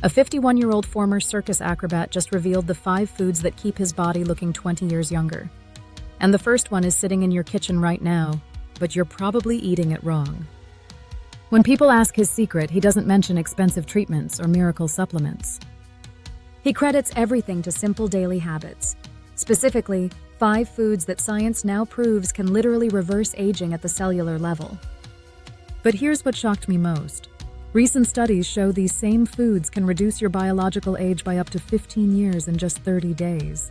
A 51-year-old former circus acrobat just revealed the 5 foods that keep his body looking 20 years younger. And the first one is sitting in your kitchen right now, but you're probably eating it wrong. When people ask his secret, he doesn't mention expensive treatments or miracle supplements. He credits everything to simple daily habits, specifically 5 foods that science now proves can literally reverse aging at the cellular level. But here's what shocked me most. Recent studies show these same foods can reduce your biological age by up to 15 years in just 30 days.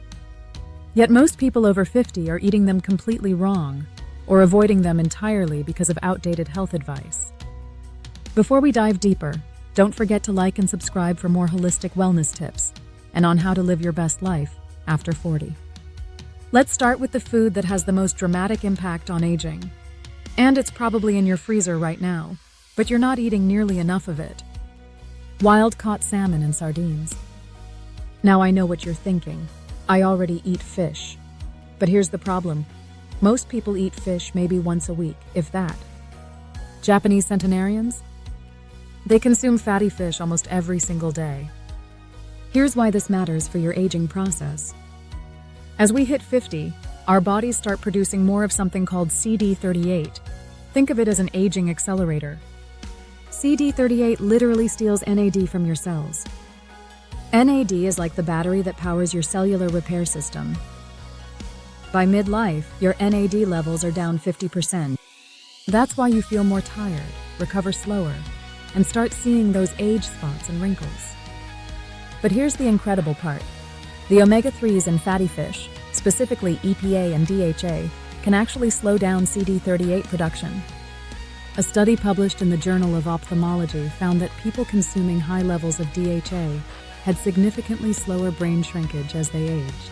Yet most people over 50 are eating them completely wrong, or avoiding them entirely because of outdated health advice. Before we dive deeper, don't forget to like and subscribe for more holistic wellness tips and on how to live your best life after 40. Let's start with the food that has the most dramatic impact on aging. And it's probably in your freezer right now, but you're not eating nearly enough of it. Wild-caught salmon and sardines. Now I know what you're thinking. I already eat fish. But here's the problem. Most people eat fish maybe once a week, if that. Japanese centenarians? They consume fatty fish almost every single day. Here's why this matters for your aging process. As we hit 50, our bodies start producing more of something called CD38. Think of it as an aging accelerator. CD38 literally steals NAD from your cells. NAD is like the battery that powers your cellular repair system. By midlife, your NAD levels are down 50%. That's why you feel more tired, recover slower, and start seeing those age spots and wrinkles. But here's the incredible part. The omega-3s in fatty fish, specifically EPA and DHA, can actually slow down CD38 production. A study published in the Journal of Ophthalmology found that people consuming high levels of DHA had significantly slower brain shrinkage as they aged.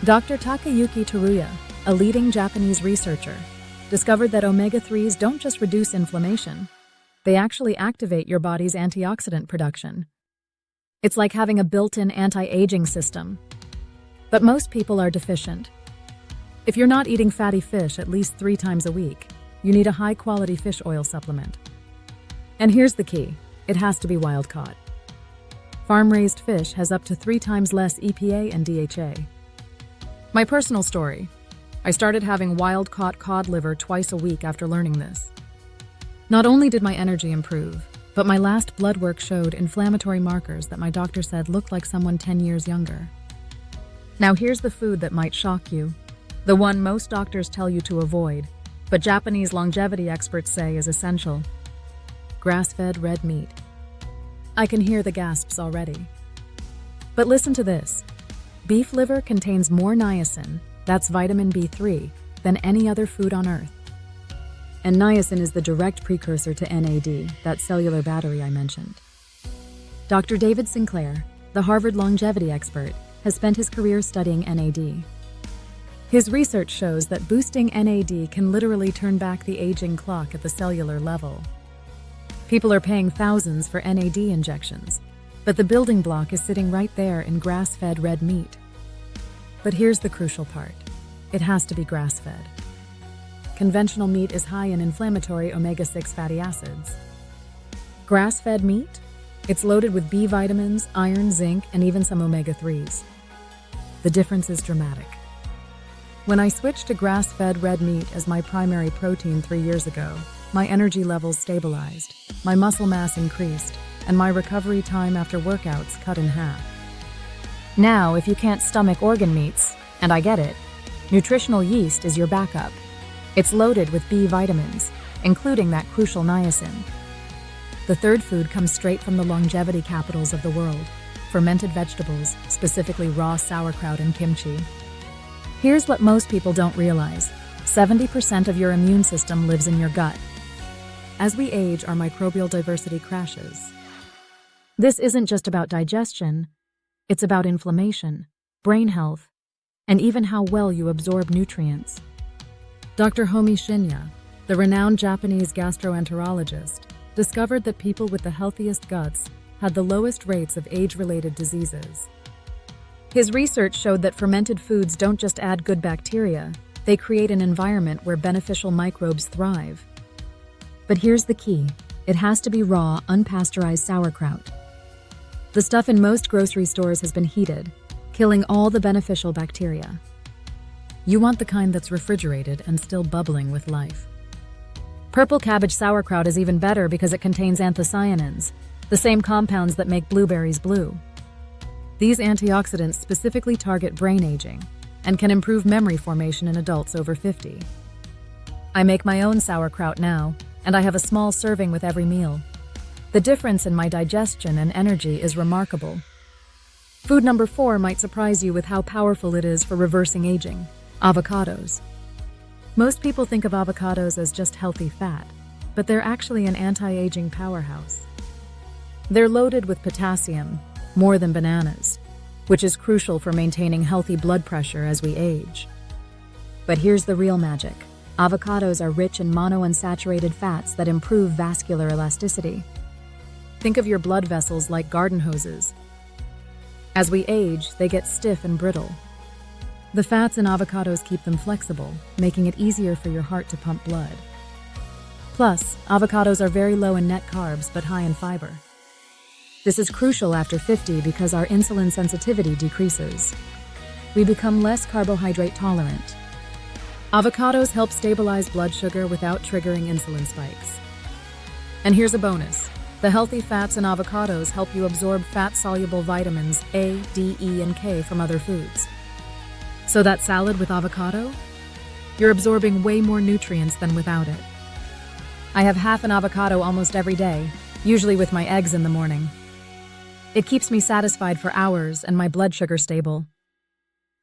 Dr. Takayuki Teruya, a leading Japanese researcher, discovered that omega-3s don't just reduce inflammation, they actually activate your body's antioxidant production. It's like having a built-in anti-aging system. But most people are deficient. If you're not eating fatty fish at least 3 times a week, you need a high-quality fish oil supplement. And here's the key. It has to be wild-caught. Farm-raised fish has up to 3 times less EPA and DHA. My personal story. I started having wild-caught cod liver twice a week after learning this. Not only did my energy improve, but my last blood work showed inflammatory markers that my doctor said looked like someone 10 years younger. Now here's the food that might shock you. The one most doctors tell you to avoid, but Japanese longevity experts say is essential. Grass-fed red meat. I can hear the gasps already. But listen to this. Beef liver contains more niacin, that's vitamin B3, than any other food on Earth. And niacin is the direct precursor to NAD, that cellular battery I mentioned. Dr. David Sinclair, the Harvard longevity expert, has spent his career studying NAD. His research shows that boosting NAD can literally turn back the aging clock at the cellular level. People are paying thousands for NAD injections, but the building block is sitting right there in grass-fed red meat. But here's the crucial part. It has to be grass-fed. Conventional meat is high in inflammatory omega-6 fatty acids. Grass-fed meat? It's loaded with B vitamins, iron, zinc, and even some omega-3s. The difference is dramatic. When I switched to grass-fed red meat as my primary protein 3 years ago, my energy levels stabilized, my muscle mass increased, and my recovery time after workouts cut in half. Now, if you can't stomach organ meats, and I get it, nutritional yeast is your backup. It's loaded with B vitamins, including that crucial niacin. The third food comes straight from the longevity capitals of the world, fermented vegetables, specifically raw sauerkraut and kimchi. Here's what most people don't realize. 70% of your immune system lives in your gut. As we age, our microbial diversity crashes. This isn't just about digestion, it's about inflammation, brain health, and even how well you absorb nutrients. Dr. Homi Shinya, the renowned Japanese gastroenterologist, discovered that people with the healthiest guts had the lowest rates of age-related diseases. His research showed that fermented foods don't just add good bacteria, they create an environment where beneficial microbes thrive. But here's the key. It has to be raw, unpasteurized sauerkraut. The stuff in most grocery stores has been heated, killing all the beneficial bacteria. You want the kind that's refrigerated and still bubbling with life. Purple cabbage sauerkraut is even better because it contains anthocyanins, the same compounds that make blueberries blue. These antioxidants specifically target brain aging and can improve memory formation in adults over 50. I make my own sauerkraut now, and I have a small serving with every meal. The difference in my digestion and energy is remarkable. Food number 4 might surprise you with how powerful it is for reversing aging: avocados. Most people think of avocados as just healthy fat, but they're actually an anti-aging powerhouse. They're loaded with potassium, more than bananas, which is crucial for maintaining healthy blood pressure as we age. But here's the real magic. Avocados are rich in monounsaturated fats that improve vascular elasticity. Think of your blood vessels like garden hoses. As we age, they get stiff and brittle. The fats in avocados keep them flexible, making it easier for your heart to pump blood. Plus, avocados are very low in net carbs but high in fiber. This is crucial after 50 because our insulin sensitivity decreases. We become less carbohydrate tolerant. Avocados help stabilize blood sugar without triggering insulin spikes. And here's a bonus. The healthy fats in avocados help you absorb fat-soluble vitamins A, D, E, and K from other foods. So that salad with avocado? You're absorbing way more nutrients than without it. I have half an avocado almost every day, usually with my eggs in the morning. It keeps me satisfied for hours and my blood sugar stable.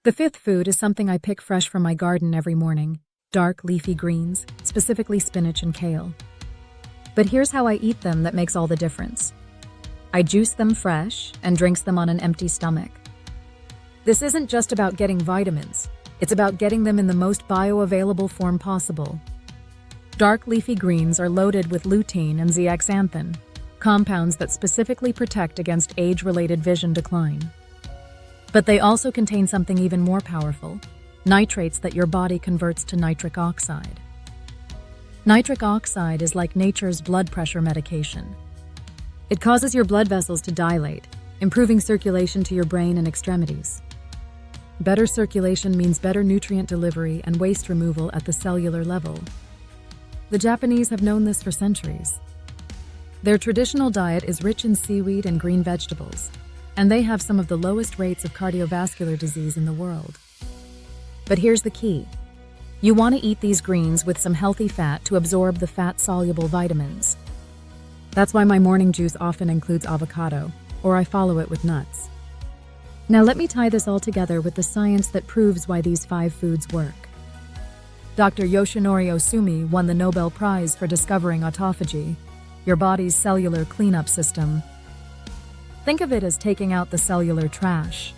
The 5th food is something I pick fresh from my garden every morning: dark leafy greens, specifically spinach and kale. But here's how I eat them that makes all the difference. I juice them fresh and drink them on an empty stomach. This isn't just about getting vitamins, it's about getting them in the most bioavailable form possible. Dark leafy greens are loaded with lutein and zeaxanthin, compounds that specifically protect against age-related vision decline. But they also contain something even more powerful: nitrates that your body converts to nitric oxide. Nitric oxide is like nature's blood pressure medication. It causes your blood vessels to dilate, improving circulation to your brain and extremities. Better circulation means better nutrient delivery and waste removal at the cellular level. The Japanese have known this for centuries. Their traditional diet is rich in seaweed and green vegetables, and they have some of the lowest rates of cardiovascular disease in the world. But here's the key. You want to eat these greens with some healthy fat to absorb the fat-soluble vitamins. That's why my morning juice often includes avocado, or I follow it with nuts. Now let me tie this all together with the science that proves why these 5 foods work. Dr. Yoshinori Ohsumi won the Nobel Prize for discovering autophagy, your body's cellular cleanup system. Think of it as taking out the cellular trash.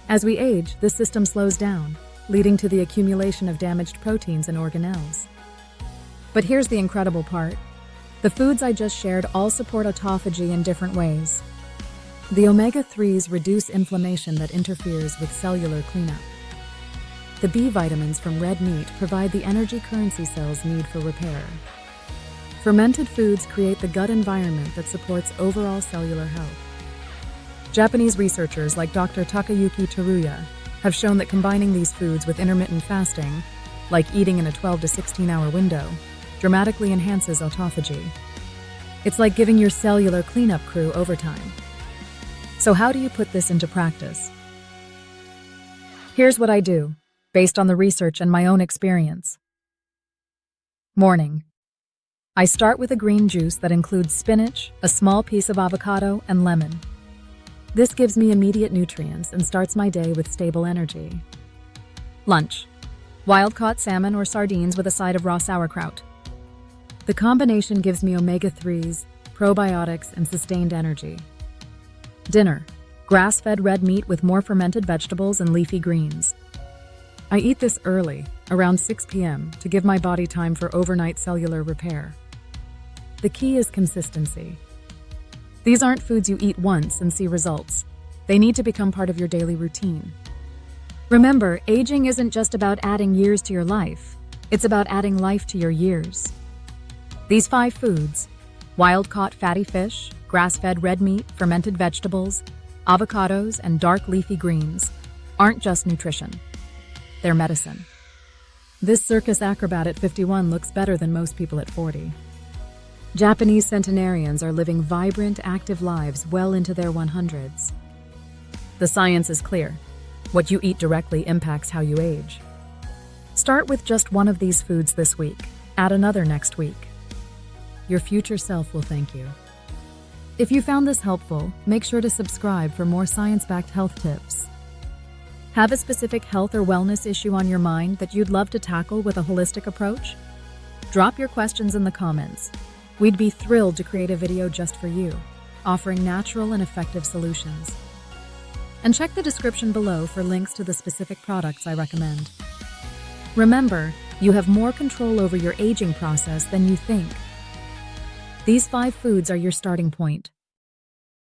As we age, this system slows down, leading to the accumulation of damaged proteins and organelles. But here's the incredible part. The foods I just shared all support autophagy in different ways. The omega-3s reduce inflammation that interferes with cellular cleanup. The B vitamins from red meat provide the energy currency cells need for repair. Fermented foods create the gut environment that supports overall cellular health. Japanese researchers like Dr. Takayuki Teruya have shown that combining these foods with intermittent fasting, like eating in a 12 to 16-hour window, dramatically enhances autophagy. It's like giving your cellular cleanup crew overtime. So how do you put this into practice? Here's what I do, based on the research and my own experience. Morning. I start with a green juice that includes spinach, a small piece of avocado, and lemon. This gives me immediate nutrients and starts my day with stable energy. Lunch. Wild-caught salmon or sardines with a side of raw sauerkraut. The combination gives me omega-3s, probiotics, and sustained energy. Dinner. Grass-fed red meat with more fermented vegetables and leafy greens. I eat this early, around 6 p.m., to give my body time for overnight cellular repair. The key is consistency. These aren't foods you eat once and see results. They need to become part of your daily routine. Remember, aging isn't just about adding years to your life. It's about adding life to your years. These 5 foods: wild-caught fatty fish, grass-fed red meat, fermented vegetables, avocados, and dark leafy greens aren't just nutrition. They're medicine. This circus acrobat at 51 looks better than most people at 40. Japanese centenarians are living vibrant, active lives well into their 100s. The science is clear. What you eat directly impacts how you age. Start with just one of these foods this week. Add another next week. Your future self will thank you. If you found this helpful, make sure to subscribe for more science-backed health tips. Have a specific health or wellness issue on your mind that you'd love to tackle with a holistic approach? Drop your questions in the comments. We'd be thrilled to create a video just for you, offering natural and effective solutions. And check the description below for links to the specific products I recommend. Remember, you have more control over your aging process than you think. These 5 foods are your starting point.